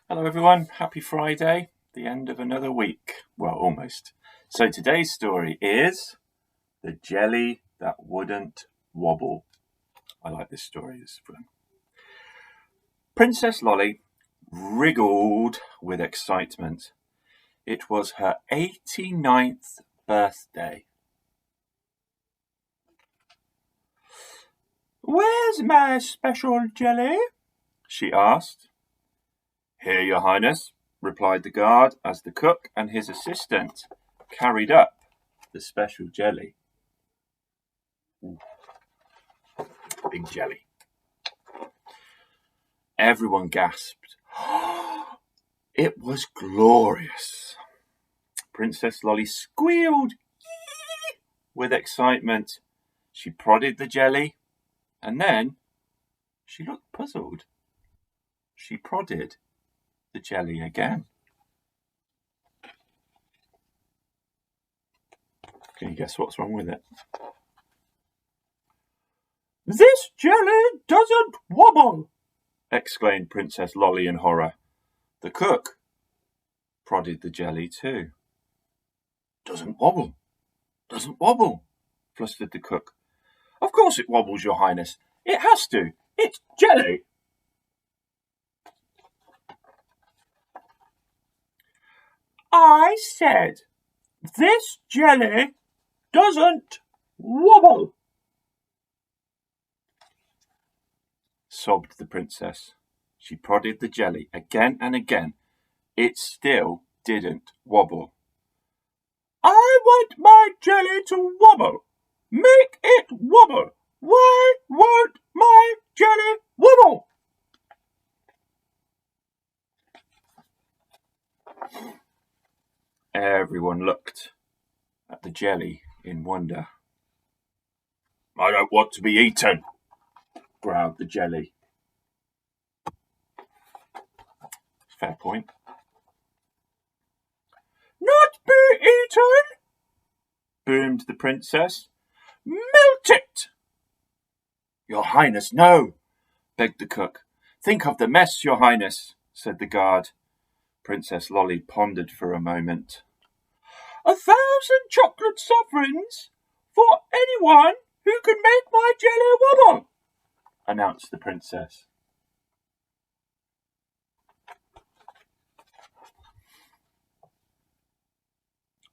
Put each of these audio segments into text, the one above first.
Hello everyone, happy Friday, the end of another week. Well, almost. So today's story is The Jelly That Wouldn't Wobble. I like this story, it's fun. Princess Lolly wriggled with excitement. It was her 89th birthday. "Where's my special jelly?" she asked. "Here, your highness," replied the guard as the cook and his assistant carried up the special jelly. Ooh, big jelly. Everyone gasped. It was glorious. Princess Lolly squealed with excitement. She prodded the jelly, and then she looked puzzled. She prodded the jelly again. Can you guess what's wrong with it? "This jelly doesn't wobble!" exclaimed Princess Lolly in horror. The cook prodded the jelly too. "Doesn't wobble, doesn't wobble," flustered the cook. "Of course it wobbles, your highness. It has to. It's jelly." "I said, this jelly doesn't wobble," sobbed the princess. She prodded the jelly again and again. It still didn't wobble. "I want my jelly to wobble. Make it wobble. Why won't my jelly wobble?" Everyone looked at the jelly in wonder. "I don't want to be eaten," growled the jelly. Fair point. "Not be eaten?" boomed the princess. "Melt it!" "Your highness, no," begged the cook. "Think of the mess, your highness," said the guard. Princess Lolly pondered for a moment. "1,000 chocolate sovereigns for anyone who can make my jelly wobble," announced the princess.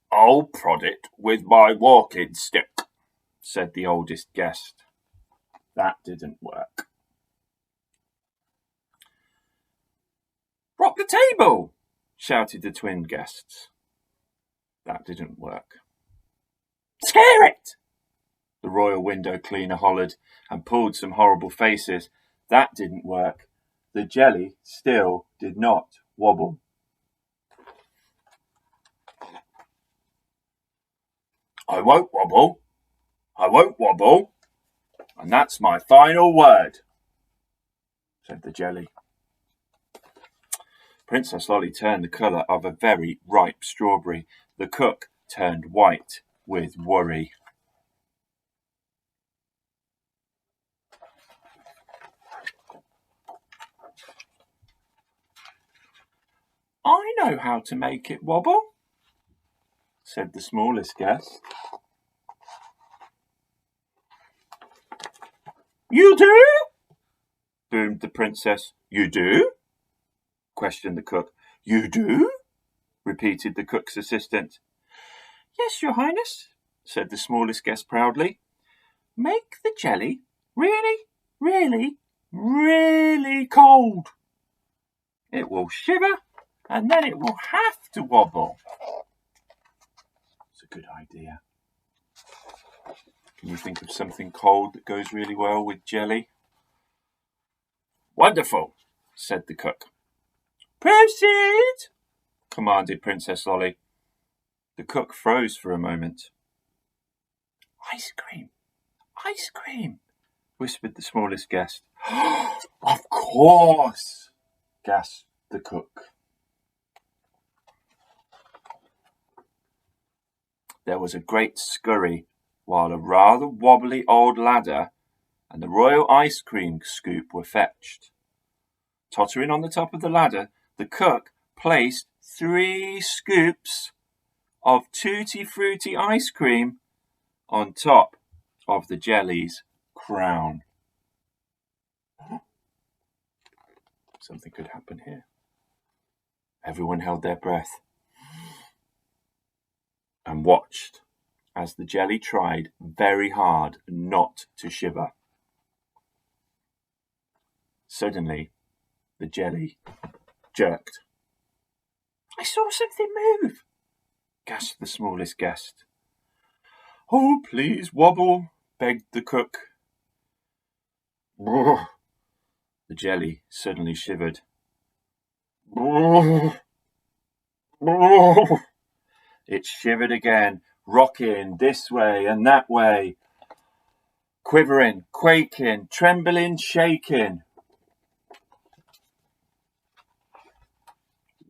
"I'll prod it with my walking stick," said the oldest guest. That didn't work. "Rock the table!" shouted the twin guests. That didn't work. "Scare it!" the royal window cleaner hollered and pulled some horrible faces. That didn't work. The jelly still did not wobble. "I won't wobble. I won't wobble. And that's my final word," said the jelly. Princess Lolly turned the colour of a very ripe strawberry. The cook turned white with worry. "I know how to make it wobble," said the smallest guest. "You do?" boomed the princess. "You do?" questioned the cook. "You do?" repeated the cook's assistant. "Yes, your highness," said the smallest guest proudly. "Make the jelly really, really, really cold. It will shiver and then it will have to wobble." It's a good idea. Can you think of something cold that goes really well with jelly? "Wonderful," said the cook. "Proceed," commanded Princess Lolly. The cook froze for a moment. "Ice cream, ice cream," whispered the smallest guest. "Of course," gasped the cook. There was a great scurry while a rather wobbly old ladder and the royal ice cream scoop were fetched. Tottering on the top of the ladder, the cook placed 3 scoops of Tutti Frutti ice cream on top of the jelly's crown. Something could happen here. Everyone held their breath and watched as the jelly tried very hard not to shiver. Suddenly, the jelly jerked. "I saw something move," gasped the smallest guest. "Oh, please, Wobble," begged the cook. The jelly suddenly shivered. It shivered again, rocking this way and that way, quivering, quaking, trembling, shaking.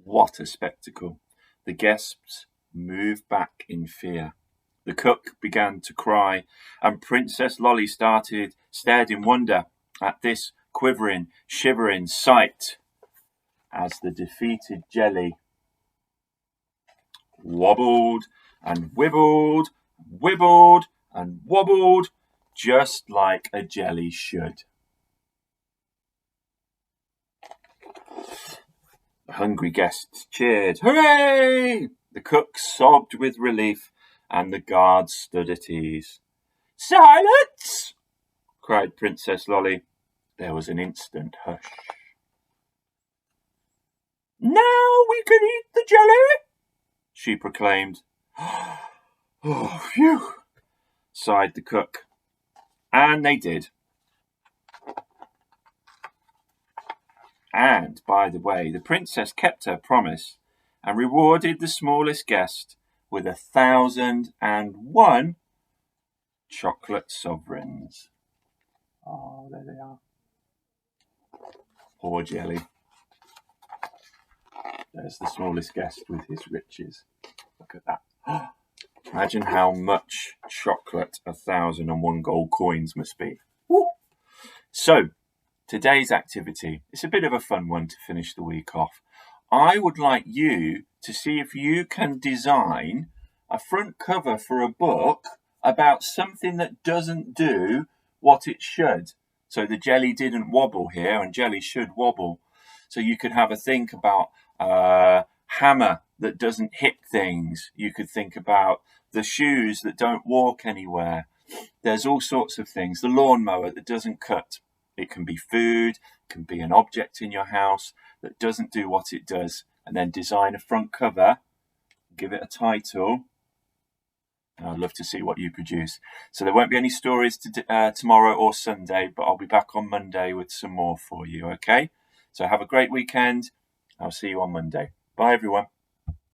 What a spectacle! The guests moved back in fear. The cook began to cry, and Princess Lolly stared in wonder at this quivering, shivering sight as the defeated jelly wobbled and wibbled, wibbled and wobbled, just like a jelly should. The hungry guests cheered. "Hooray!" The cook sobbed with relief, and the guards stood at ease. "Silence!" cried Princess Lolly. There was an instant hush. "Now we can eat the jelly," she proclaimed. "Oh, phew," sighed the cook. And they did. And, by the way, the princess kept her promise and rewarded the smallest guest with 1,001 chocolate sovereigns. Oh, there they are. Poor jelly. There's the smallest guest with his riches. Look at that. Imagine how much chocolate 1,001 gold coins must be. Woo. So, today's activity, it's a bit of a fun one to finish the week off. I would like you to see if you can design a front cover for a book about something that doesn't do what it should. So the jelly didn't wobble here, and jelly should wobble. So you could have a think about a hammer that doesn't hit things. You could think about the shoes that don't walk anywhere. There's all sorts of things. The lawnmower that doesn't cut. It can be food, it can be an object in your house that doesn't do what it does. And then design a front cover, give it a title. And I'd love to see what you produce. So there won't be any stories tomorrow or Sunday, but I'll be back on Monday with some more for you, okay? So have a great weekend. I'll see you on Monday. Bye, everyone.